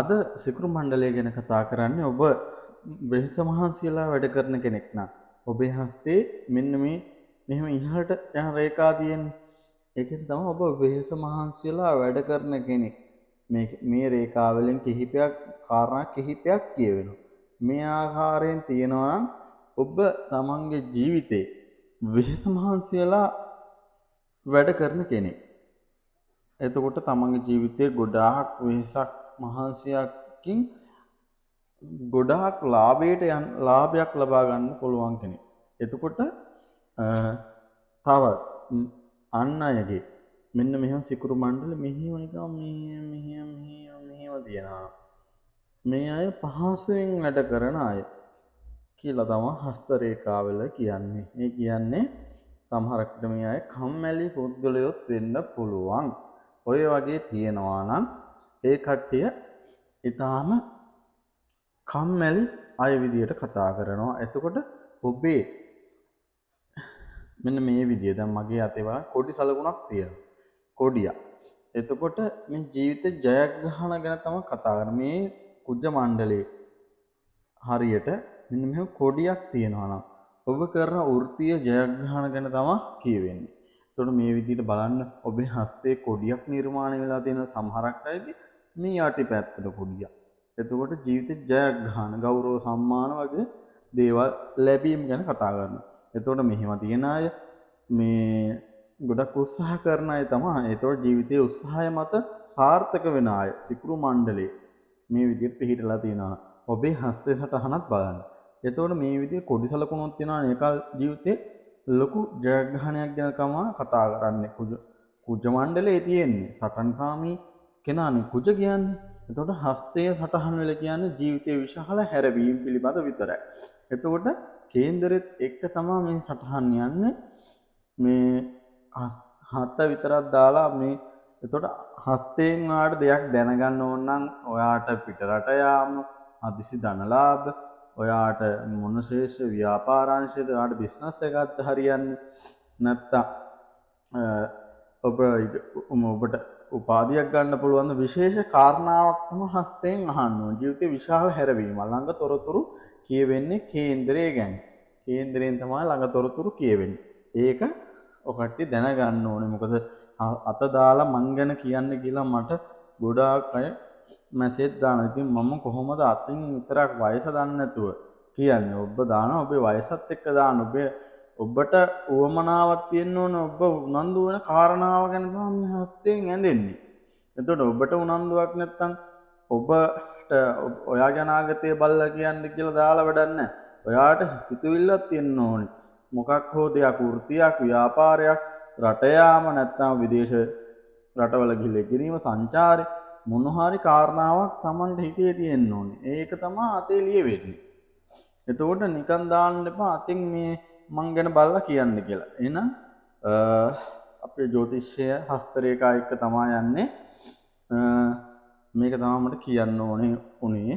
අද සිකුරු මණ්ඩලය ගැන කතා කරන්නේ ඔබ වෙහෙස මහන්සියලා වැඩ කරන කෙනෙක් නම් ඔබේ හස්තේ මෙන්න මේ මෙහෙම ඉහළට යන රේඛා තියෙන්නේ. ඒකෙන් තමයි ඔබ වෙහෙස මහන්සියලා වැඩ කරන කෙනෙක්. මේ රේඛාවලින් කිහිපයක් කාරණා කිහිපයක් කියවෙනවා. මේ ආකාරයෙන් තියෙනවා නම් ඔබ තමන්ගේ ජීවිතේ වෙහෙස මහන්සියලා වැඩ කරන කෙනෙක්. එතකොට තමන්ගේ ජීවිතේ ගොඩාක් වෙහෙසක් මහන්සියකින් ගොඩාක් ලාභයක් ලබා ගන්න පුළුවන් කෙනෙක්. එතකොට තව අන් අයගේ මෙන්න මෙහෙම සිකුරු මණ්ඩල මෙහෙම නිකන් මෙහෙම තියනවා. මේ අය පහසුවෙන් වැඩ කරන අය කියලා තමයි හස්ත රේඛාවල කියන්නේ. ඒ කියන්නේ සමහරකට මේ අය කම්මැලි පුද්ගලයොත් වෙන්න පුළුවන්. ඔය වගේ තියෙනවා නම් ඒ කට්ටිය ඊටාම කම්මැලි අය විදියට කතා කරනවා. එතකොට ඔබේ මෙන්න මේ විදිය දැන් මගේ අතේ බලන්න කොඩි සලකුණක් තියෙනවා. කොඩිය. එතකොට මේ ජීවිත ජයග්‍රහණ ගැන තමයි කතා කරන්නේ. මේ කුජ මණ්ඩලයේ හරියට මෙන්න මෙහෙම කොඩියක් තියෙනවා නම් ඔබ කරන වෘත්තීය ජයග්‍රහණ ගැන තමයි කියවෙන්නේ. එතකොට මේ විදිහට බලන්න ඔබේ හස්තේ කොඩියක් නිර්මාණය වෙලා තියෙන සමහරක් අයගේ මේ යටිපැත්තට කොඩියක්. එතකොට ජීවිත ජයග්‍රහණ ගෞරව සම්මාන වගේ දේවල් ලැබීම ගැන කතා කරනවා. එතකොට මෙහෙම තියෙන අය මේ ගොඩක් උත්සාහ කරන අය තමයි. එතකොට ජීවිතයේ උත්සාහය මත සාර්ථක වෙන අය සිකුරු මණ්ඩලයේ මේ විදිහට පිළිහිටලා තියෙනවා. ඔබේ හස්තේ සටහනක් බලන්න. එතකොට මේ විදිහේ කොඩි සලකුණක් තියෙනවා. ඒකල් ජීවිතේ ලොකු ජයග්‍රහණයක් ගැන තමයි කතා කරන්නේ. කුජ මණ්ඩලයේ තියෙන්නේ සටන්කාමී කෙනානේ කුජ කියන්නේ. එතකොට හස්තයේ සටහන් වල කියන්නේ ජීවිතයේ විශාල හැරවීම පිළිබඳ විතරයි. එතකොට කේන්දරෙත් එක්ක තමයි මේ සටහන් යන්නේ. මේ හත විතරක් දාලා මේ එතකොට හස්තයෙන් ඔයාලට දෙයක් දැනගන්න ඕන නම් ඔයාට පිටරට යාම, අදිසි ධනලාභ, ඔයාට මොන ශේෂ ව්‍යාපාරාංශයද ඔයාට බිස්නස් එකක්ද හරියන්නේ නැත්තම් ඔබට උපාධියක් ගන්න පුළුවන් විශේෂ කාරණාවක් තමයි හස්තයෙන් අහන්න ඕන. ජීවිතේ විශාල හැරවීම ළඟ තොරතුරු කියවෙන්නේ කේන්දරය ගැන. කේන්දරයෙන් තමයි ළඟ තොරතුරු කියවෙන්නේ. ඒක ඔකට දැනගන්න ඕනේ. මොකද අත දාලා මං ගැන කියන්න කියලා මට ගොඩාක් අය මැසේජ් දානවා. ඉතින් මම කොහොමද අතින් විතරක් වයස දන්නේ නැතුව කියන්නේ. ඔබ දානවා ඔබේ වයසත් එක්ක දාන්න. ඔබට උවමනාවක් තියෙන්න ඕනේ. ඔබ උනන්දු වෙන කාරණාව ගැන තමයි මේ හස්තයෙන් ඇඳෙන්නේ. එතකොට ඔබට උනන්දුවක් නැත්නම් ඔබට ඔයාගේ අනාගතය බලලා කියන්න කියලා දාලා වැඩක් නැහැ. ඔයාට සිතුවිල්ලක් තියෙන්න ඕනේ. මොකක් හෝ දෙයක් වෘත්තියක් ව්‍යාපාරයක් රට යාම නැත්නම් විදේශ රටවල ගිහිල්ලා ඉගෙනීම සංචාරේ මොන හරි කාරණාවක් Tamanට හිතේ තියෙන්න ඕනේ. ඒක තමයි අතේ ලියවෙන්නේ. එතකොට නිකන් දාන්න එපා අතින් මේ මං ගැන බලලා කියන්න කියලා. එහෙනම් අපේ ජ්‍යොතිෂය හස්ත රේඛා එක්ක තමයි යන්නේ. මේක තමයි මට කියන්න උනේ.